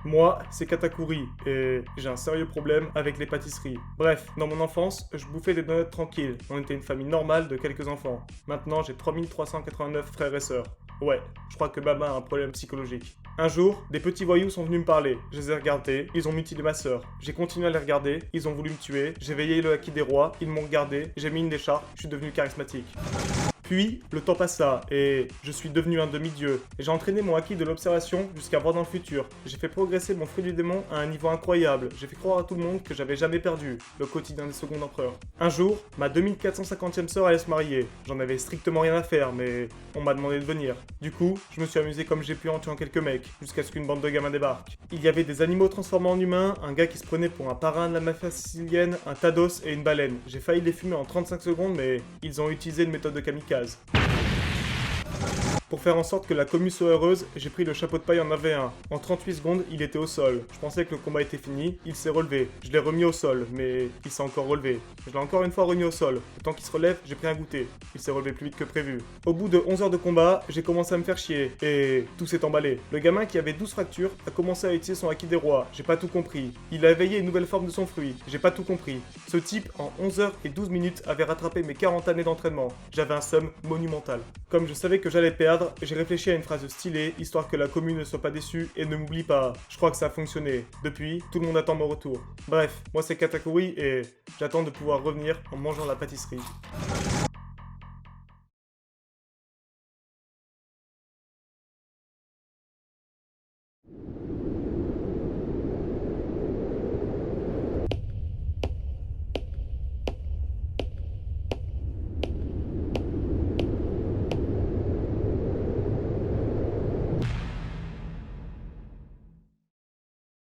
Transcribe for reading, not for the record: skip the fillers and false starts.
Moi, c'est Katakuri, et j'ai un sérieux problème avec les pâtisseries. Bref, dans mon enfance, je bouffais des donuts tranquilles. On était une famille normale de quelques enfants. Maintenant, j'ai 3389 frères et sœurs. Ouais, je crois que Baba a un problème psychologique. Un jour, des petits voyous sont venus me parler. Je les ai regardés, ils ont mutilé ma sœur. J'ai continué à les regarder, ils ont voulu me tuer. J'ai veillé le haki des rois, ils m'ont regardé, j'ai mis une écharpe, je suis devenu charismatique. Puis, le temps passa, et je suis devenu un demi-dieu. Et j'ai entraîné mon acquis de l'observation jusqu'à voir dans le futur. J'ai fait progresser mon fruit du démon à un niveau incroyable. J'ai fait croire à tout le monde que j'avais jamais perdu. Le quotidien des secondes empereurs. Un jour, ma 2450e sœur allait se marier. J'en avais strictement rien à faire, mais on m'a demandé de venir. Du coup, je me suis amusé comme j'ai pu en tuant quelques mecs, jusqu'à ce qu'une bande de gamins débarque. Il y avait des animaux transformés en humains, un gars qui se prenait pour un parrain de la mafia sicilienne, un tados et une baleine. J'ai failli les fumer en 35 secondes, mais ils ont utilisé une méthode de kamikaze. Pour faire en sorte que la commu soit heureuse, j'ai pris le chapeau de paille en AV1. En 38 secondes, il était au sol. Je pensais que le combat était fini, il s'est relevé. Je l'ai remis au sol, mais il s'est encore relevé. Je l'ai encore une fois remis au sol. Le temps qu'il se relève, j'ai pris un goûter. Il s'est relevé plus vite que prévu. Au bout de 11 heures de combat, j'ai commencé à me faire chier. Et tout s'est emballé. Le gamin qui avait 12 fractures a commencé à utiliser son acquis des rois. J'ai pas tout compris. Il a éveillé une nouvelle forme de son fruit. J'ai pas tout compris. Ce type, en 11 heures et 12 minutes, avait rattrapé mes 40 années d'entraînement. J'avais un seum monumental. Comme je savais que j'allais perdre, j'ai réfléchi à une phrase stylée, histoire que la commune ne soit pas déçue et ne m'oublie pas. Je crois que ça a fonctionné. Depuis, tout le monde attend mon retour. Bref, moi c'est Katakuri et j'attends de pouvoir revenir en mangeant la pâtisserie.